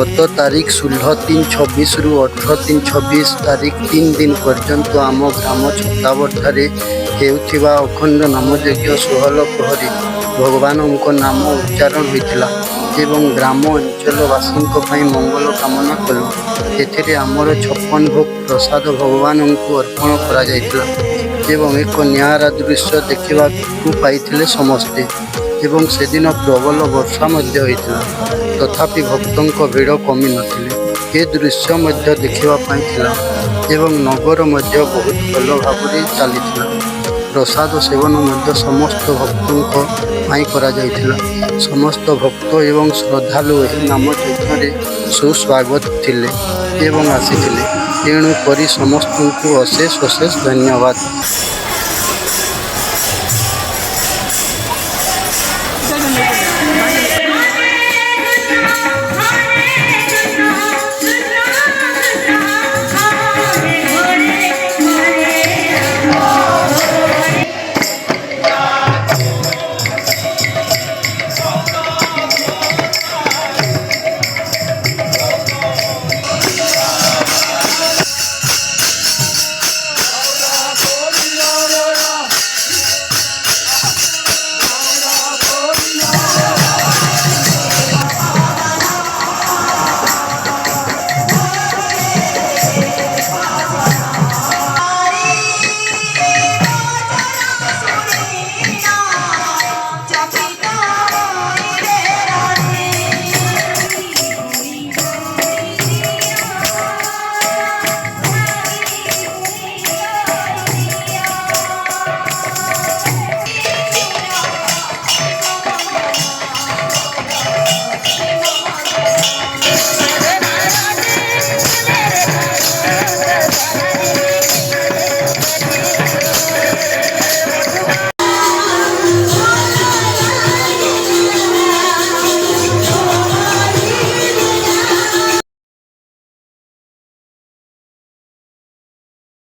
গত তারিখ 16/3/26 রু 18/3/26 ତାରିଖ 3 ଦିନ ପର୍ଯ୍ୟନ୍ତ ଆମ ଗ୍ରାମ ଛତାବରଠାରେ ହେଉଥିବା ଅଖଣ୍ଡ ନାମଯଜ୍ଞ 16 ପ୍ରହରୀ ଭଗବାନଙ୍କ ନାମ ଉଚ୍ଚାରଣ ହୋଇଥିଲା ଏବଂ ଗ୍ରାମ ଅଞ୍ଚଳବାସୀଙ୍କ ପାଇଁ ମଙ୍ଗଳ କାମନା କଲୁ। ଏଥିରେ ଆମର 56 ଭୋଗ ପ୍ରସାଦ ଭଗବାନଙ୍କୁ ଅର୍ପଣ କରାଯାଇଥିଲା ଏବଂ ଏକ ନିଆରା ଦୃଶ୍ୟ ଦେଖିବାକୁ ପାଇଥିଲେ ସମସ୍ତେ ଏବଂ ସେଦିନ ପ୍ରବଳ ବର୍ଷା ମଧ୍ୟ ହୋଇଥିଲା। ତଥାପି ଭକ୍ତଙ୍କ ଭିଡ଼ କମି ନଥିଲେ। ଏ ଦୃଶ୍ୟ ମଧ୍ୟ ଦେଖିବା ପାଇଁ ଥିଲା ଏବଂ ନଗର ମଧ୍ୟ ବହୁତ ଭଲ ଭାବରେ ଚାଲିଥିଲା। ପ୍ରସାଦ ସେବନ ମଧ୍ୟ ସମସ୍ତ ଭକ୍ତଙ୍କ ପାଇଁ କରାଯାଇଥିଲା। ସମସ୍ତ ଭକ୍ତ ଏବଂ ଶ୍ରଦ୍ଧାଳୁ ଏହି ନାମ ଯଜ୍ଞରେ ସୁସ୍ୱାଗତ ଥିଲେ ଏବଂ ଆସିଥିଲେ। ତେଣୁ କରି ସମସ୍ତଙ୍କୁ ଅଶେଷ ଅଶେଷ ଧନ୍ୟବାଦ।